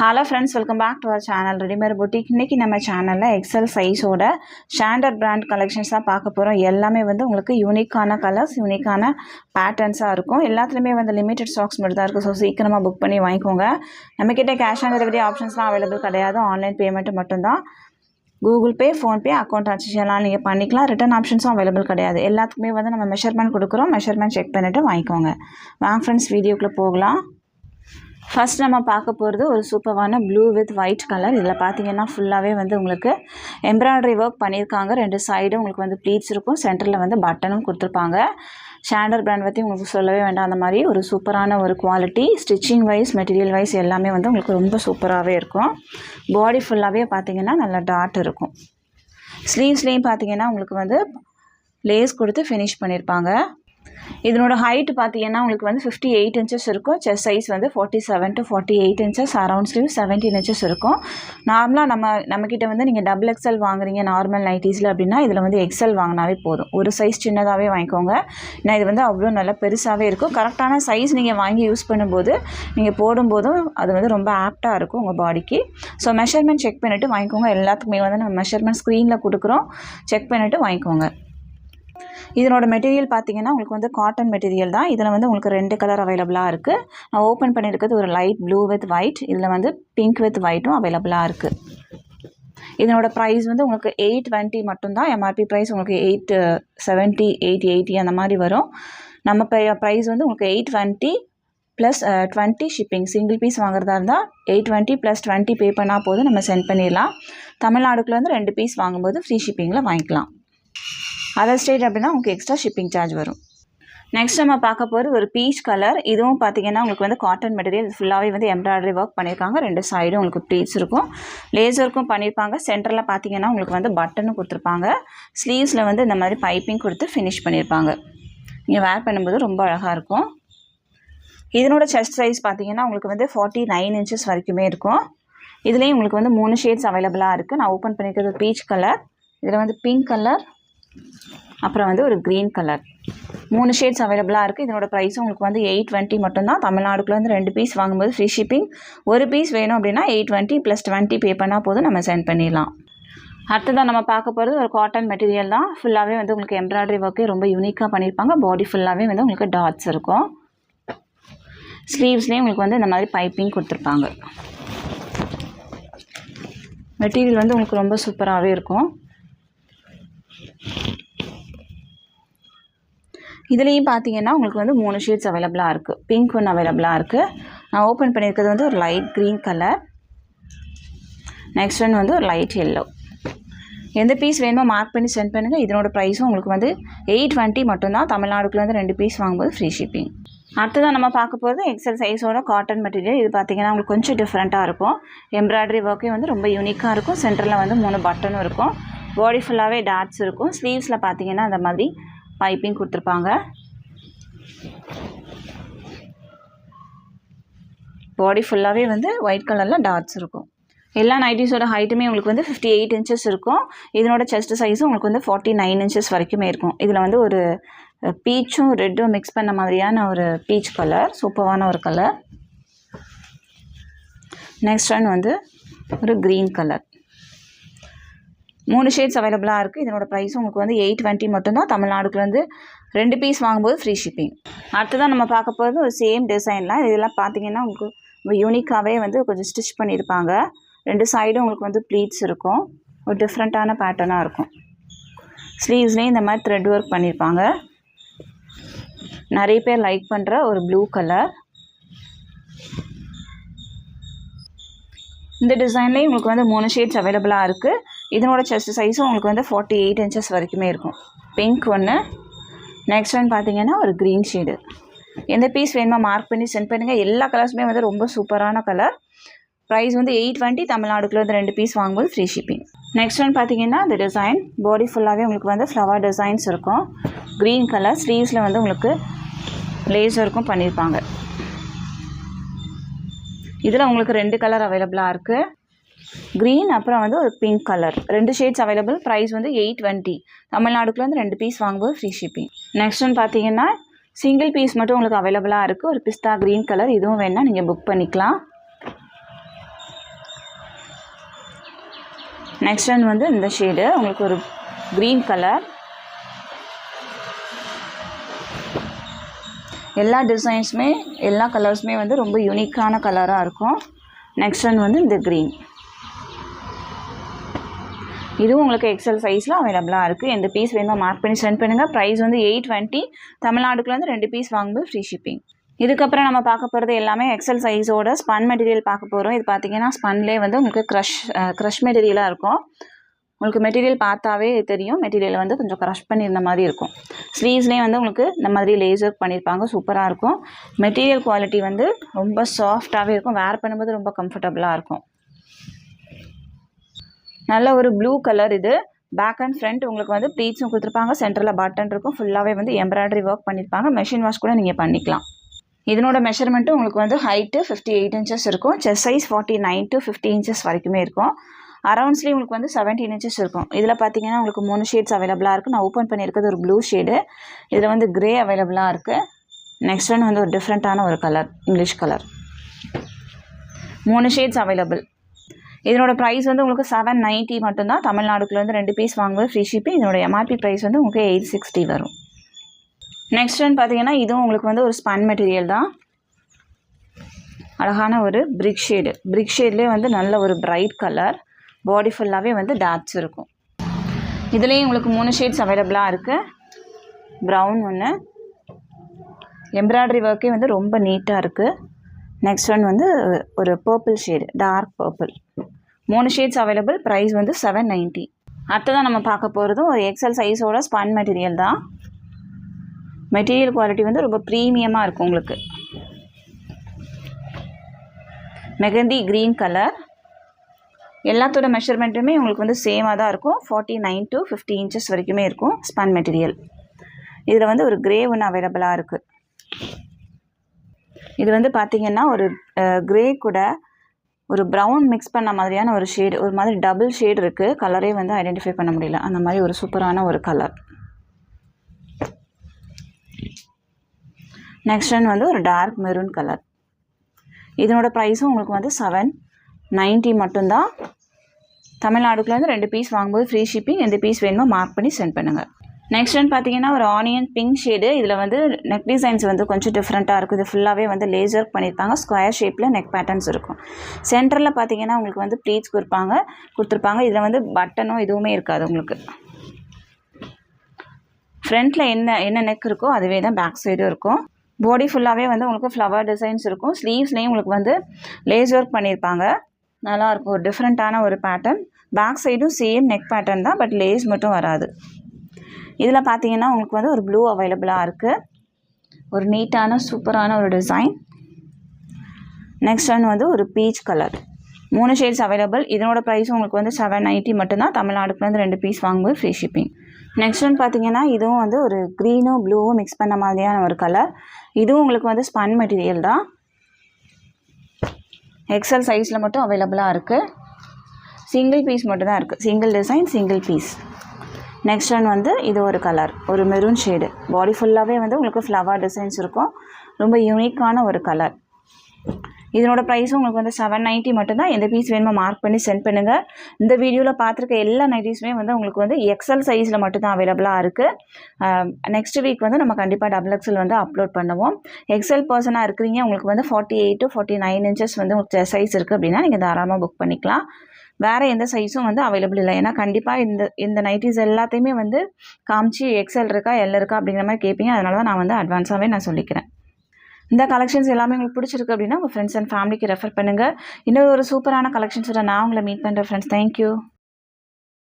Hello friends, welcome back to our channel Readymade Boutique. இன்னைக்கு நம்ம சேனல்ல XL சைஸோட ஸ்டாண்டர்ட் பிராண்ட் கலெக்ஷன்ஸா பார்க்க போறோம். எல்லாமே வந்து உங்களுக்கு யூனிக்கான கலர்ஸ், யூனிக்கான பேட்டர்ன்ஸா இருக்கும். எல்லாத்துலயுமே வந்து லிமிட்டட் ஸ்டாக்ஸ் மட்டும் தான் இருக்கும். சோ சீக்கிரமா புக் பண்ணி வாங்கிக்கோங்க. நம்ம கிட்ட கேஷ் ஆன் டெலிவரி ஆப்ஷன்ஸ்லாம் அவேலபிள் கிடையாது. ஆன்லைன் பேமெண்ட் மட்டும் தான். Google Pay, Phone Pay, account ஆக்சஸ்லாம் நீங்கள் பண்ணிக்கலாம். ரிட்டர்ன் ஆப்ஷன்ஸும் அவைலபிள் கிடையாது. எல்லாத்துக்குமே வந்து நம்ம மெஷர்மெண்ட் கொடுக்குறோம். மெஷர்மெண்ட் செக் பண்ணிவிட்டு வாங்கிக்கோங்க. வாங்க ஃப்ரெண்ட்ஸ், வீடியோக்குள்ளே போகலாம். ஃபர்ஸ்ட் நம்ம பார்க்க போகிறது ஒரு சூப்பரான ப்ளூ வித் ஒயிட் கலர். இதில் பார்த்தீங்கன்னா ஃபுல்லாகவே வந்து உங்களுக்கு எம்ப்ராய்டரி ஒர்க் பண்ணியிருக்காங்க. ரெண்டு சைடும் உங்களுக்கு வந்து ப்ளீட்ஸ் இருக்கும். சென்டரில் வந்து பட்டனும் கொடுத்துருப்பாங்க. ஸ்டாண்டர்ட் பிராண்ட் பற்றி உங்களுக்கு சொல்லவே வேண்டாம். அந்த மாதிரி ஒரு சூப்பரான ஒரு quality, stitching wise, material wise எல்லாமே வந்து உங்களுக்கு ரொம்ப சூப்பராகவே இருக்கும். பாடி ஃபுல்லாகவே பார்த்தீங்கன்னா நல்ல டாட் இருக்கும். ஸ்லீவ்ஸ்லேயும் பார்த்தீங்கன்னா உங்களுக்கு வந்து லேஸ் கொடுத்து ஃபினிஷ் பண்ணியிருப்பாங்க. இதனோட ஹைட் பார்த்தீங்கன்னா உங்களுக்கு வந்து 58 இன்ச்சஸ் இருக்கும். செஸ்ட் சைஸ் வந்து 47 to 48 inches. Around sleeve 17 inches இருக்கும். நார்மலாக நம்மக்கிட்ட வந்து நீங்கள் டபுள் எக்ஸல் வாங்குறீங்க நார்மல் நைட்டிஸில் அப்படின்னா இதில் வந்து எக்ஸல் வாங்கினாவே போதும். ஒரு சைஸ் சின்னதாகவே வாங்கிக்கோங்க. ஏன்னா இது வந்து அவ்வளோ நல்லா பெருசாகவே இருக்கும். கரெக்டான சைஸ் நீங்கள் வாங்கி யூஸ் பண்ணும்போது நீங்கள் போடும்போதும் அது வந்து ரொம்ப ஆப்டாக இருக்கும் உங்கள் பாடிக்கு. ஸோ மெஷர்மெண்ட் செக் பண்ணிவிட்டு வாங்கிக்கோங்க. எல்லாத்துக்குமே வந்து நம்ம மெஷர்மெண்ட் ஸ்க்ரீனில் கொடுக்குறோம். செக் பண்ணிவிட்டு வாங்கிக்கோங்க. இதனோட மெட்டீரியல் பார்த்தீங்கன்னா உங்களுக்கு வந்து காட்டன் மெட்டீரியல் தான். இதில் வந்து உங்களுக்கு 2 கலர் அவைலபிளாக இருக்குது. நான் ஓப்பன் பண்ணியிருக்கிறது ஒரு லைட் ப்ளூ வித் ஒயிட். இதில் வந்து பிங்க் வித் ஒயிட்டும் அவைலபிளாக இருக்குது. இதனோட ப்ரைஸ் வந்து உங்களுக்கு 820 மட்டும்தான். எம்ஆர்பி ப்ரைஸ் உங்களுக்கு 870, 880 அந்த மாதிரி வரும். நம்ம ப்ரைஸ் வந்து உங்களுக்கு 820 ப்ளஸ் 20 ஷிப்பிங். சிங்கிள் பீஸ் வாங்குறதா இருந்தால் 820 ப்ளஸ் 20 பே பண்ணால் போதும், நம்ம சென்ட் பண்ணிடலாம். தமிழ்நாடுக்குள்ள வந்து 2 பீஸ் வாங்கும்போது ஃப்ரீ ஷிப்பிங்கில் வாங்கிக்கலாம். அதர் ஸ்டேட் அப்படின்னா உங்களுக்கு எக்ஸ்ட்ரா ஷிப்பிங் சார்ஜ் வரும். நெக்ஸ்ட் நம்ம பார்க்க போகிறது ஒரு பீச் கலர். இதுவும் பார்த்தீங்கன்னா உங்களுக்கு வந்து காட்டன் மெட்டீரியல். ஃபுல்லாகவே வந்து எம்ப்ராய்டரி ஒர்க் பண்ணியிருக்காங்க. 2 சைடும் உங்களுக்கு ப்ளீட்ஸ் இருக்கும். லேசருக்கும் பண்ணியிருப்பாங்க. சென்டரில் பார்த்தீங்கன்னா உங்களுக்கு வந்து பட்டனும் கொடுத்துருப்பாங்க. ஸ்லீவ்ஸில் வந்து இந்த மாதிரி பைப்பிங் கொடுத்து ஃபினிஷ் பண்ணியிருப்பாங்க. நீங்கள் வேர் பண்ணும்போது ரொம்ப அழகாக இருக்கும். இதனோட செஸ்ட் சைஸ் பார்த்தீங்கன்னா உங்களுக்கு வந்து 49 இன்ச்சஸ் வரைக்குமே இருக்கும். இதுலேயும் உங்களுக்கு வந்து 3 ஷேட்ஸ் அவைலபிளாக இருக்குது. நான் ஓப்பன் பண்ணியிருக்கிறது பீச் கலர். இதில் வந்து பிங்க் கலர், அப்புறம் வந்து ஒரு க்ரீன் கலர். 3 ஷேட்ஸ் அவைலபிளாக இருக்குது. இதனோட ப்ரைஸும் உங்களுக்கு வந்து 820 மட்டும்தான். தமிழ்நாடுக்குள்ள வந்து 2 பீஸ் வாங்கும்போது ஃப்ரீ ஷிப்பிங். ஒரு பீஸ் வேணும் அப்படின்னா 820 ப்ளஸ் 20 பே பண்ணால் போதும், நம்ம சென்ட் பண்ணிடலாம். அடுத்ததான் நம்ம பார்க்க போகிறது ஒரு காட்டன் மெட்டீரியல் தான். ஃபுல்லாகவே வந்து உங்களுக்கு எம்ப்ராய்டரி ஒர்க்கே ரொம்ப யூனிக்காக பண்ணியிருப்பாங்க. பாடி ஃபுல்லாகவே வந்து உங்களுக்கு டாட்ஸ் இருக்கும். ஸ்லீவ்ஸ்லேயும் உங்களுக்கு வந்து இந்த மாதிரி பைப்பிங் கொடுத்துருப்பாங்க. மெட்டீரியல் வந்து உங்களுக்கு ரொம்ப சூப்பராகவே இருக்கும். இதுலேயும் பார்த்தீங்கன்னா உங்களுக்கு வந்து 3 ஷேட்ஸ் அவைலபிளாக இருக்குது. பிங்க் ஒன்று அவைலபிளாக இருக்குது. நான் ஓப்பன் பண்ணியிருக்கிறது வந்து ஒரு light green colour. Next one வந்து ஒரு லைட் எல்லோ. எந்த பீஸ் வேணுமோ மார்க் பண்ணி சென்ட் பண்ணுங்கள். இதனோட ப்ரைஸும் உங்களுக்கு வந்து 820 மட்டும்தான். தமிழ்நாடுக்குள்ள வந்து 2 பீஸ் வாங்கும்போது ஃப்ரீ ஷிப்பிங். அடுத்ததான் நம்ம பார்க்க போகிறது எக்ஸல் சைஸோட காட்டன் மெட்டீரியல். இது பார்த்தீங்கன்னா உங்களுக்கு கொஞ்சம் டிஃப்ரெண்ட்டாக இருக்கும். எம்ப்ராய்டரி ஒர்க்கே வந்து ரொம்ப யூனிக்காக இருக்கும். சென்டரில் வந்து 3 பட்டனும் இருக்கும். பாடி ஃபுல்லாகவே டாட்ஸ் இருக்கும். ஸ்லீவ்ஸில் பார்த்தீங்கன்னா அந்த மாதிரி பைப்பிங் கொடுத்துருப்பாங்க. பாடி ஃபுல்லாகவே வந்து ஒயிட் கலரில் டாட்ஸ் இருக்கும். எல்லா நைட்டிஸோட ஹைட்டுமே உங்களுக்கு வந்து 58 இன்ச்சஸ் இருக்கும். இதனோட செஸ்ட் சைஸும் உங்களுக்கு வந்து 49 இன்ச்சஸ் வரைக்குமே இருக்கும். இதில் வந்து ஒரு பீச்சும் ரெட்டும் மிக்ஸ் பண்ண மாதிரியான ஒரு பீச் கலர், சூப்பரான ஒரு கலர். நெக்ஸ்ட் ஒன் வந்து ஒரு க்ரீன் கலர். 3 ஷேட்ஸ் அவைலபிளாக இருக்குது. இதனோட ப்ரைஸும் உங்களுக்கு வந்து 820 மட்டும்தான். தமிழ்நாடுக்குள்ள வந்து 2 பீஸ் வாங்கும்போது ஃப்ரீ ஷிப்பிங். அடுத்ததான் நம்ம பார்க்க போகிறது ஒரு சேம் டிசைன்லாம். இதெல்லாம் பார்த்தீங்கன்னா உங்களுக்கு ரொம்ப யூனிக்காகவே வந்து கொஞ்சம் ஸ்டிச் பண்ணியிருப்பாங்க. 2 சைடும் உங்களுக்கு வந்து ப்ளீட்ஸ் இருக்கும். ஒரு டிஃப்ரெண்ட்டான பேட்டர்னாக இருக்கும். ஸ்லீவ்ஸ்லேயும் இந்த மாதிரி த்ரெட் ஒர்க் பண்ணியிருப்பாங்க. நிறைய பேர் லைக் பண்ணுற ஒரு ப்ளூ கலர். இந்த டிசைன்லேயும் உங்களுக்கு வந்து 3 ஷேட்ஸ் அவைலபிளாக இருக்குது. இதனோட செஸ்ட் சைஸும் உங்களுக்கு வந்து 48 இன்ச்சஸ் வரைக்குமே இருக்கும். பிங்க் ஒன்று. நெக்ஸ்ட் ஒன் பார்த்தீங்கன்னா ஒரு க்ரீன் ஷேடு. எந்த பீஸ் வேணுமோ மார்க் பண்ணி சென்ட் பண்ணுங்கள். எல்லா கலர்ஸுமே வந்து ரொம்ப சூப்பரான கலர். ப்ரைஸ் வந்து 820. தமிழ்நாடுக்குள்ள வந்து 2 பீஸ் வாங்கும்போது ஃப்ரீ ஷிப்பிங். நெக்ஸ்ட் ஒன் பார்த்தீங்கன்னா இந்த டிசைன். பாடி ஃபுல்லாகவே உங்களுக்கு வந்து ஃப்ளவர் டிசைன்ஸ் இருக்கும். Green colour. ஸ்லீவ்ஸில் வந்து உங்களுக்கு லேசருக்கும் பண்ணியிருப்பாங்க. இதில் உங்களுக்கு 2 கலர் அவைலபிளாக இருக்குது. க்ரீன் அப்புறம் வந்து ஒரு pink colour. 2 shades available. Price வந்து 820. தமிழ்நாடுக்குள்ள வந்து 2 பீஸ் வாங்கும்போது ஃப்ரீ ஷிப்பிங். நெக்ஸ்ட் ஒன் பார்த்தீங்கன்னா சிங்கிள் பீஸ் மட்டும் உங்களுக்கு அவைலபிளாக இருக்குது. ஒரு பிஸ்தா க்ரீன் கலர். இதுவும் வேணால் நீங்கள் புக் பண்ணிக்கலாம். நெக்ஸ்ட் ஒன் வந்து இந்த ஷேடு உங்களுக்கு ஒரு க்ரீன் கலர். எல்லா டிசைன்ஸுமே எல்லா கலர்ஸுமே வந்து ரொம்ப யூனிக்கான கலராக இருக்கும். நெக்ஸ்ட் ஒன் வந்து இந்த க்ரீன். இதுவும் உங்களுக்கு எக்ஸல் சைஸில் அவைலபிளாக இருக்குது. எந்த பீஸ் வேணுமோ மார்க் பண்ணி சென்ட் பண்ணுங்கள். ப்ரைஸ் வந்து 820. தமிழ்நாடுக்குள்ள வந்து 2 பீஸ் வாங்கும்போது ஃப்ரீ ஷிப்பிங். இதுக்கப்புறம் நம்ம பார்க்க போகிறது எல்லாமே எக்ஸல் சைஸோட ஸ்பன் மெட்டீரியல் பார்க்க போகிறோம். இது பார்த்திங்கன்னா ஸ்பன்லேயே வந்து உங்களுக்கு க்ரஷ் மெட்டீரியலாக இருக்கும். உங்களுக்கு மெட்டீரியல் பார்த்தாவே தெரியும். மெட்டீரியல் வந்து கொஞ்சம் க்ரஷ் பண்ணியிருந்த மாதிரி இருக்கும். ஸ்லீவ்ஸ்லேயும் வந்து உங்களுக்கு இந்த மாதிரி லேஸ் ஒர்க் பண்ணியிருப்பாங்க. சூப்பராக இருக்கும். மெட்டீரியல் குவாலிட்டி வந்து ரொம்ப சாஃப்டாகவே இருக்கும். வேர் பண்ணும்போது ரொம்ப கம்ஃபர்டபுளாக இருக்கும். நல்ல ஒரு ப்ளூ கலர். இது பேக் அண்ட் ஃப்ரண்ட் உங்களுக்கு வந்து ப்ளீட்ஸும் கொடுத்துருப்பாங்க. சென்டரில் பட்டன் இருக்கும். ஃபுல்லாகவே வந்து எம்ப்ராய்டரி ஒர்க் பண்ணியிருப்பாங்க. மெஷின் வாஷ் கூட நீங்கள் பண்ணிக்கலாம். இதனோட மெஷர்மெண்ட்டு உங்களுக்கு வந்து ஹைட்டு 58 இன்ச்சஸ் இருக்கும். செஸ்ட் சைஸ் 49 to 50 இன்ச்சஸ் வரைக்குமே இருக்கும். அரௌண்ட்ஸ்லேயும் உங்களுக்கு வந்து 17 இன்ச்சஸ் இருக்கும். இதில் பார்த்தீங்கன்னா உங்களுக்கு 3 ஷேட்ஸ் அவைலபிளாக இருக்குது. நான் ஓப்பன் பண்ணியிருக்கிறது ஒரு ப்ளூ ஷேடு. இதில் வந்து க்ரே அவைலபிளாக இருக்குது. நெக்ஸ்ட் ஒன் வந்து ஒரு டிஃப்ரெண்ட்டான ஒரு colour, English colour. 3 shades available. இதனோட ப்ரைஸ் வந்து உங்களுக்கு 790 மட்டும்தான். தமிழ்நாடுக்குள்ள வந்து 2 பீஸ் வாங்குவது ஃப்ரீ ஷிப்பிங். இதனோட எம்ஆர்பி ப்ரைஸ் வந்து உங்களுக்கு 860 வரும். நெக்ஸ்ட் ஒன் பார்த்தீங்கன்னா இதுவும் உங்களுக்கு வந்து ஒரு ஸ்பன் மெட்டீரியல் தான். அழகான ஒரு பிரிக் ஷேடு. பிரிக் ஷேட்லேயே வந்து நல்ல ஒரு பிரைட் கலர். பாடி ஃபுல்லாகவே வந்து டாட்ஸ் இருக்கும். இதுலேயும் உங்களுக்கு 3 ஷேட்ஸ் அவைலபிளாக இருக்குது. ப்ரௌன் ஒன்று. எம்ப்ராய்டரி ஒர்க்கே வந்து ரொம்ப நீட்டாக இருக்குது. நெக்ஸ்ட் ஒன் வந்து ஒரு purple shade, dark purple. 3 shades available. Price வந்து 790. அடுத்ததான் நம்ம பார்க்க போகிறதும் ஒரு எக்ஸல் சைஸோட ஸ்பன் மெட்டீரியல் தான். மெட்டீரியல் குவாலிட்டி வந்து ரொம்ப ப்ரீமியமாக இருக்கும். உங்களுக்கு மெகந்தி க்ரீன் கலர். எல்லாத்தோட மெஷர்மெண்ட்டுமே உங்களுக்கு வந்து சேமாக தான் இருக்கும். 49 to 50 இன்ச்சஸ் வரைக்குமே இருக்கும் ஸ்பன் மெட்டீரியல். இதில் வந்து ஒரு க்ரே ஒன்று அவைலபிளாக இருக்குது. இது வந்து பார்த்திங்கன்னா ஒரு க்ரே கூட ஒரு ப்ரௌன் மிக்ஸ் பண்ண மாதிரியான ஒரு ஷேடு, ஒரு மாதிரி டபுள் ஷேடு இருக்குது. கலரே வந்து ஐடென்டிஃபை பண்ண முடியல. அந்த மாதிரி ஒரு சூப்பரான ஒரு கலர். நெக்ஸ்ட் ஒன் வந்து ஒரு டார்க் மெரூன் கலர். இதனோட ப்ரைஸும் உங்களுக்கு வந்து 790 மட்டும்தான். தமிழ்நாடுக்குள்ள வந்து 2 பீஸ் வாங்கும்போது ஃப்ரீ ஷிப்பிங். எந்த பீஸ் வேணுமோ மார்க் பண்ணி சென்ட் பண்ணுங்கள். நெக்ஸ்ட் ஒன் பார்த்தீங்கன்னா ஒரு ஆனியன் பிங்க் ஷேடு. இதில் வந்து நெக் டிசைன்ஸ் வந்து கொஞ்சம் டிஃப்ரெண்ட்டாக இருக்கும். இது ஃபுல்லாகவே வந்து லேஸ் ஒர்க் பண்ணியிருப்பாங்க. ஸ்கொயர் ஷேப்பில் நெக் பேட்டர்ன்ஸ் இருக்கும். சென்டரில் பார்த்தீங்கன்னா உங்களுக்கு வந்து ப்ளீட்ஸ் கொடுத்துருப்பாங்க. இதில் வந்து பட்டனோ எதுவுமே இருக்காது. உங்களுக்கு ஃப்ரண்ட்டில் என்ன நெக் இருக்கோ அதுவே தான் பேக் சைடும் இருக்கும். பாடி ஃபுல்லாகவே வந்து உங்களுக்கு ஃப்ளவர் டிசைன்ஸ் இருக்கும். ஸ்லீவ்ஸ்லேயும் உங்களுக்கு வந்து லேஸ் ஒர்க் பண்ணியிருப்பாங்க. நல்லாயிருக்கும். ஒரு டிஃப்ரெண்ட்டான ஒரு பேட்டர்ன். பேக் சைடும் சேம் நெக் பேட்டர்ன் தான், பட் லேஸ் மட்டும் வராது. இதில் பார்த்தீங்கன்னா உங்களுக்கு வந்து ஒரு ப்ளூ அவைலபிளாக இருக்குது. ஒரு நீட்டான சூப்பரான ஒரு டிசைன். நெக்ஸ்ட் ஒன் வந்து ஒரு பீச் கலர். 3 shades available. இதனோட ப்ரைஸும் உங்களுக்கு வந்து 790 மட்டும்தான். தமிழ்நாடுக்குள்ள வந்து 2 பீஸ் வாங்கும்போது ஃப்ரீ ஷிப்பிங். நெக்ஸ்ட் ஒன் பார்த்தீங்கன்னா இதுவும் வந்து ஒரு க்ரீனும் ப்ளூவும் மிக்ஸ் பண்ண மாதிரியான ஒரு கலர். இதுவும் உங்களுக்கு வந்து ஸ்பன் மெட்டீரியல் தான். எக்ஸல் சைஸில் மட்டும் அவைலபிளாக இருக்குது. சிங்கிள் பீஸ் மட்டும் தான் இருக்குது. Single design, single piece. Next one வந்து இது ஒரு கலர், ஒரு மெரூன் ஷேடு. பாடி ஃபுல்லாகவே வந்து உங்களுக்கு ஃப்ளவர் டிசைன்ஸ் இருக்கும். ரொம்ப யூனிக்கான ஒரு கலர். இதனோட ப்ரைஸும் உங்களுக்கு வந்து 790 மட்டும்தான். எந்த பீஸ் வேணுமோ மார்க் பண்ணி சென்ட் பண்ணுங்கள். இந்த வீடியோவில் பார்த்துருக்க எல்லா நைட்டிஸுமே வந்து உங்களுக்கு வந்து எக்ஸல் சைஸில் மட்டும்தான் அவைலபிளாக இருக்குது. நெக்ஸ்ட் வீக் வந்து நம்ம கண்டிப்பாக XXL வந்து அப்லோட் பண்ணுவோம். எக்ஸல் பர்சனாக இருக்கிறீங்க, உங்களுக்கு வந்து 48 to 49 இன்ச்சஸ் வந்து உங்களுக்கு சைஸ் இருக்குது அப்படின்னா நீங்கள் தாராளமாக புக் பண்ணிக்கலாம். வேறு எந்த சைஸும் வந்து அவைலபிள் இல்லை. ஏன்னா கண்டிப்பாக இந்த நைட்டிஸ் எல்லாத்தையுமே வந்து காமிச்சு எக்ஸல் இருக்கா எல் இருக்கா அப்படிங்கிற மாதிரி கேட்பீங்க. அதனால தான் நான் வந்து அட்வான்ஸாகவே நான் சொல்லிக்கிறேன். இந்த கலெக்ஷன்ஸ் எல்லாமே உங்களுக்கு பிடிச்சிருக்கு அப்படின்னா உங்கள் ஃப்ரெண்ட்ஸ் அண்ட் ஃபேமிலிக்கு ரெஃபர் பண்ணுங்கள். இன்னொரு ஒரு சூப்பரான கலெக்ஷன்ஸோட நான் உங்களை மீட் பண்ணுறேன் ஃப்ரெண்ட்ஸ். தேங்க்யூ.